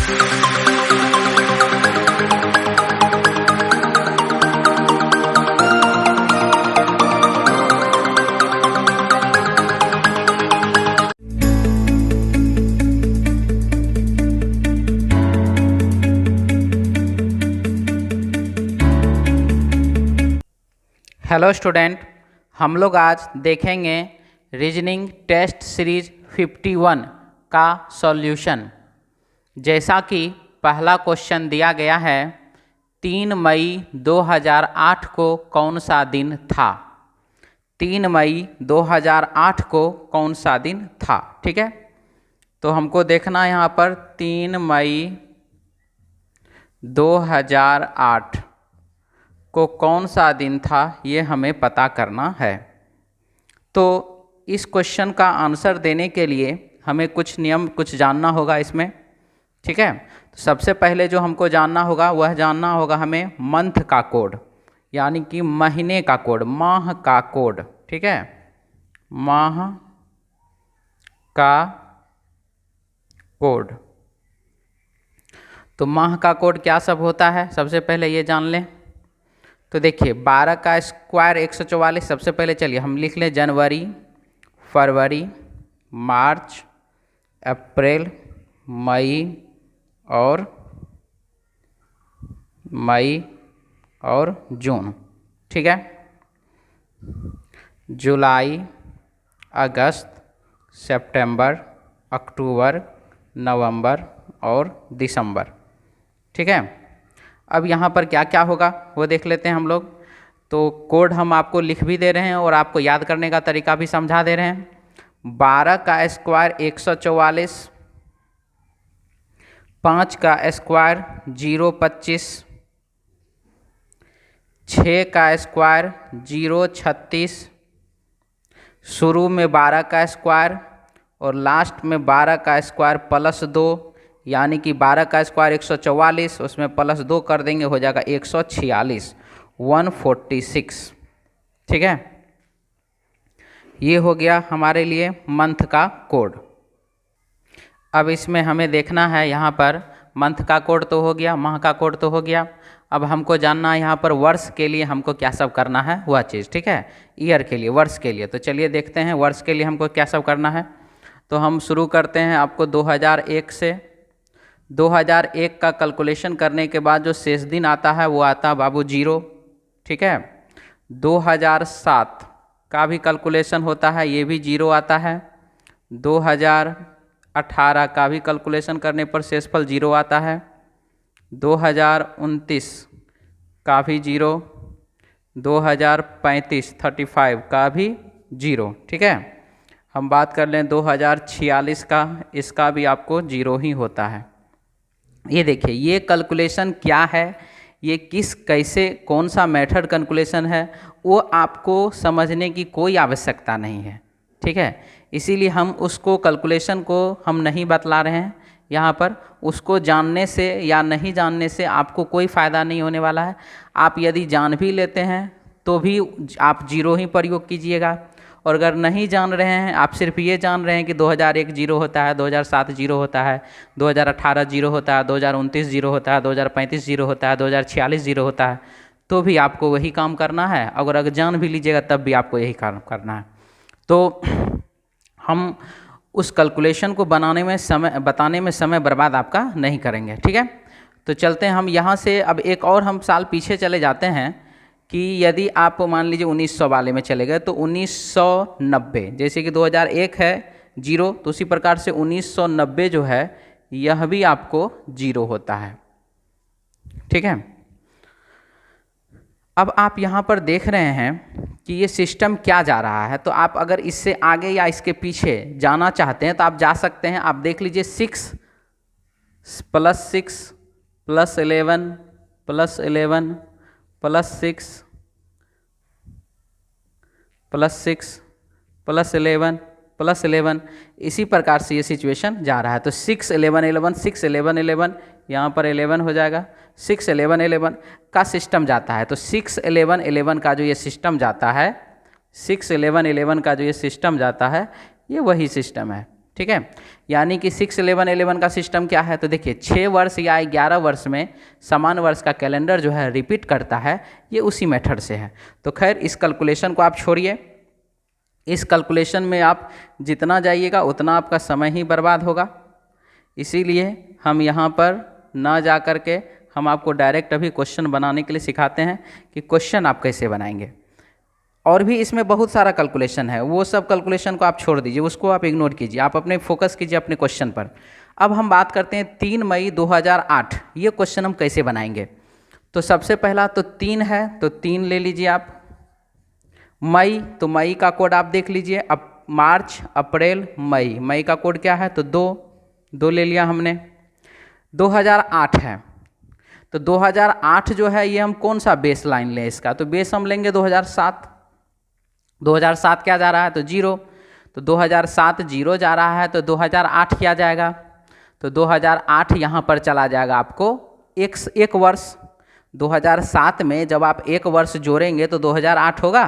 Hello student, हम लोग आज देखेंगे रीजनिंग टेस्ट सीरीज 51 का सॉल्यूशन। जैसा कि पहला क्वेश्चन दिया गया है, 3 मई 2008 को कौन सा दिन था? 3 मई 2008 को कौन सा दिन था? ठीक है, तो हमको देखना है यहाँ पर 3 मई 2008 को कौन सा दिन था, ये हमें पता करना है। तो इस क्वेश्चन का आंसर देने के लिए हमें कुछ नियम जानना होगा इसमें। ठीक है, तो सबसे पहले जो हमको जानना होगा वह जानना होगा हमें मंथ का कोड, यानी कि महीने का कोड, माह का कोड। ठीक है, माह का कोड। तो माह का कोड क्या सब होता है, सबसे पहले ये जान लें। तो देखिए 12 का स्क्वायर 144। सबसे पहले चलिए हम लिख लें जनवरी, फरवरी, मार्च, अप्रैल, मई और जून। ठीक है, जुलाई, अगस्त, सितंबर, अक्टूबर, नवंबर और दिसंबर। ठीक है, अब यहाँ पर क्या क्या होगा वो देख लेते हैं हम लोग। तो कोड हम आपको लिख भी दे रहे हैं और आपको याद करने का तरीका भी समझा दे रहे हैं। 12 का स्क्वायर 144, 5 का स्क्वायर 025, 6 का स्क्वायर 036, शुरू में 12 का स्क्वायर और लास्ट में 12 का स्क्वायर प्लस 2, यानी कि 12 का स्क्वायर 144, उसमें प्लस 2 कर देंगे, हो जाएगा 146, 146। ठीक है, ये हो गया हमारे लिए मंथ का कोड। अब इसमें हमें देखना है, यहाँ पर मंथ का कोड तो हो गया, माह का कोड तो हो गया। अब हमको जानना है यहाँ पर वर्ष के लिए हमको क्या सब करना है वह चीज़। ठीक है, ईयर के लिए, वर्ष के लिए। तो चलिए देखते हैं वर्ष के लिए हमको क्या सब करना है। तो हम शुरू करते हैं आपको 2001 से। 2001 का कैलकुलेशन करने के बाद जो शेष दिन आता है वो आता है बाबू 0। ठीक है, 2007 का भी कैलकुलेशन होता है, ये भी 0 आता है। 2018 का भी कैलकुलेशन करने पर शेषफल 0 आता है। 2029 का भी 0, 2035 35 का भी 0। ठीक है, हम बात कर लें 2046 का, इसका भी आपको 0 ही होता है। ये देखिए ये कैलकुलेशन क्या है, ये कैसे कौन सा मेथड कैलकुलेशन है, वो आपको समझने की कोई आवश्यकता नहीं है। ठीक है, इसीलिए हम उसको कैलकुलेशन को हम नहीं बतला रहे हैं यहाँ पर। उसको जानने से या नहीं जानने से आपको कोई फ़ायदा नहीं होने वाला है। आप यदि जान भी लेते हैं तो भी आप 0 ही प्रयोग कीजिएगा, और अगर नहीं जान रहे हैं, आप सिर्फ ये जान रहे हैं कि 2001 0 होता है, 2007 0 होता है, 2018 0 होता है, 2029 0 होता है, 2035 0 होता है, 2046 0 होता है, तो भी आपको वही काम करना है। अगर जान भी लीजिएगा तब भी आपको यही काम करना है। तो हम उस कैलकुलेशन को बताने में समय बर्बाद आपका नहीं करेंगे। ठीक है, तो चलते हैं हम यहाँ से। अब एक और हम साल पीछे चले जाते हैं कि यदि आप मान लीजिए 1900 वाले में चले गए तो 1990, जैसे कि 2001 है 0, तो उसी प्रकार से 1990 जो है यह भी आपको 0 होता है। ठीक है, अब आप यहाँ पर देख रहे हैं कि ये सिस्टम क्या जा रहा है। तो आप अगर इससे आगे या इसके पीछे जाना चाहते हैं तो आप जा सकते हैं। आप देख लीजिए 6 + 6 + 11 + 11 +6 + 6 + 11 + 11, इसी प्रकार से ये सिचुएशन जा रहा है। तो 6 11 11 6 11 11, यहाँ पर 11 हो जाएगा। 6 11 11 का सिस्टम जाता है। तो 6 11 11 का जो ये सिस्टम जाता है, 6 11 11 का जो ये सिस्टम जाता है, ये वही सिस्टम है। ठीक है। यानी कि 6-11-11 का सिस्टम क्या है, तो देखिए 6 वर्ष या 11 वर्ष में समान वर्ष का कैलेंडर जो है रिपीट करता है, ये उसी मेथड से है। तो खैर इस कैलकुलेशन को आप छोड़िए, इस कैलकुलेशन में आप जितना जाइएगा उतना आपका समय ही बर्बाद होगा। इसीलिए हम यहाँ पर ना जा कर के हम आपको डायरेक्ट अभी क्वेश्चन बनाने के लिए सिखाते हैं कि क्वेश्चन आप कैसे बनाएंगे। और भी इसमें बहुत सारा कैलकुलेशन है, वो सब कैलकुलेशन को आप छोड़ दीजिए, उसको आप इग्नोर कीजिए, आप अपने फोकस कीजिए अपने क्वेश्चन पर। अब हम बात करते हैं 3 मई 2008, ये क्वेश्चन हम कैसे बनाएंगे। तो सबसे पहला तो 3 है, तो 3 ले लीजिए आप। मई, तो मई का कोड आप देख लीजिए। अब मार्च, अप्रैल, मई, मई का कोड क्या है, तो 2 ले लिया हमने। 2008 है, तो 2008 जो है ये हम कौन सा बेस लाइन लें इसका, तो बेस हम लेंगे 2007। 2007 क्या जा रहा है, तो 0, तो 2007 0 जा रहा है, तो 2008 क्या जाएगा, तो 2008 यहाँ पर चला जाएगा आपको एक वर्ष। 2007 में जब आप एक वर्ष जोड़ेंगे तो 2008 होगा,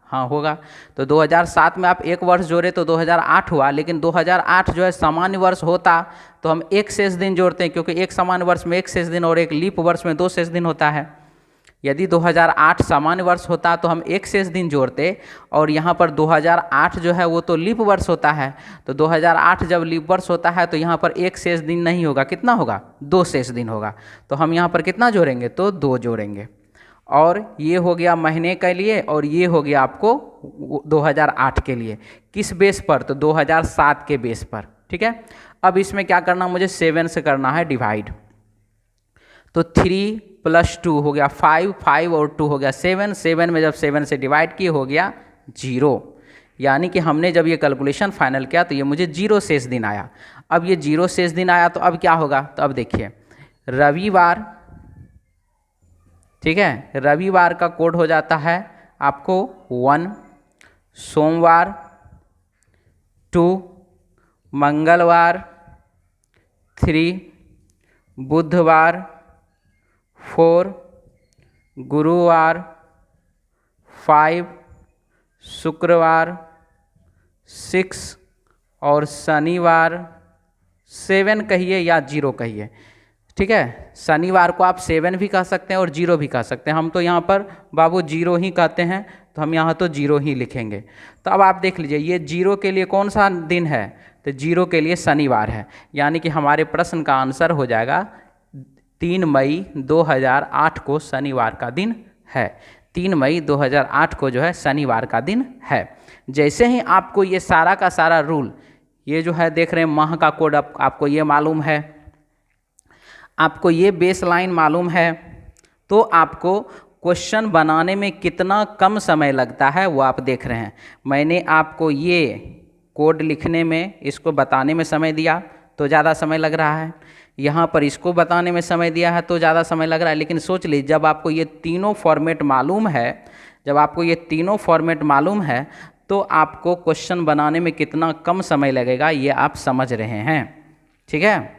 हाँ होगा। तो 2007 में आप एक वर्ष जोड़े तो 2008 हुआ, लेकिन 2008 जो है सामान्य वर्ष होता तो हम एक शेष दिन जोड़ते हैं, क्योंकि एक सामान्य वर्ष में एक शेष दिन और एक लीप वर्ष में 2 शेष दिन होता है। यदि 2008 सामान्य वर्ष होता तो हम एक शेष दिन जोड़ते, और यहाँ पर 2008 जो है वो तो लीप वर्ष होता है, तो 2008 जब लीप वर्ष होता है तो यहाँ पर एक शेष दिन नहीं होगा, कितना होगा, 2 शेष दिन होगा। तो हम यहाँ पर कितना जोड़ेंगे, तो 2 जोड़ेंगे। और ये हो गया महीने के लिए, और ये हो गया आपको 2008 के लिए। किस बेस पर, तो 2007 के बेस पर, ठीक है। अब इसमें क्या करना, मुझे 7 से करना है डिवाइड। तो 3 + 2 हो गया 5, 5 और 2 हो गया 7, 7 में जब 7 से डिवाइड किए हो गया 0। यानी कि हमने जब ये कैलकुलेशन फाइनल किया तो ये मुझे 0 शेष दिन आया। अब ये 0 शेष दिन आया तो अब क्या होगा, तो अब देखिए रविवार, ठीक है, रविवार का कोड हो जाता है आपको 1, सोमवार 2, मंगलवार 3, बुधवार 4, गुरुवार 5, शुक्रवार 6 और शनिवार 7 कहिए या 0 कहिए, ठीक है। शनिवार को आप 7 भी कह सकते हैं और 0 भी कह सकते हैं। हम तो यहाँ पर बाबू 0 ही कहते हैं, तो हम यहाँ तो 0 ही लिखेंगे। तो अब आप देख लीजिए ये 0 के लिए कौन सा दिन है, तो 0 के लिए शनिवार है। यानी कि हमारे प्रश्न का आंसर हो जाएगा 3 मई 2008 को शनिवार का दिन है। 3 मई 2008 को जो है शनिवार का दिन है। जैसे ही आपको ये सारा का सारा रूल, ये जो है देख रहे हैं माह का कोड आपको ये मालूम है, आपको ये बेस लाइन मालूम है, तो आपको क्वेश्चन बनाने में कितना कम समय लगता है वो आप देख रहे हैं। मैंने आपको ये कोड लिखने में, इसको बताने में समय दिया तो ज़्यादा समय लग रहा है, यहाँ पर इसको बताने में समय दिया है तो ज़्यादा समय लग रहा है। लेकिन सोच लीजिए जब आपको ये तीनों फॉर्मेट मालूम है, जब आपको ये तीनों फॉर्मेट मालूम है तो आपको क्वेश्चन बनाने में कितना कम समय लगेगा ये आप समझ रहे हैं, ठीक है।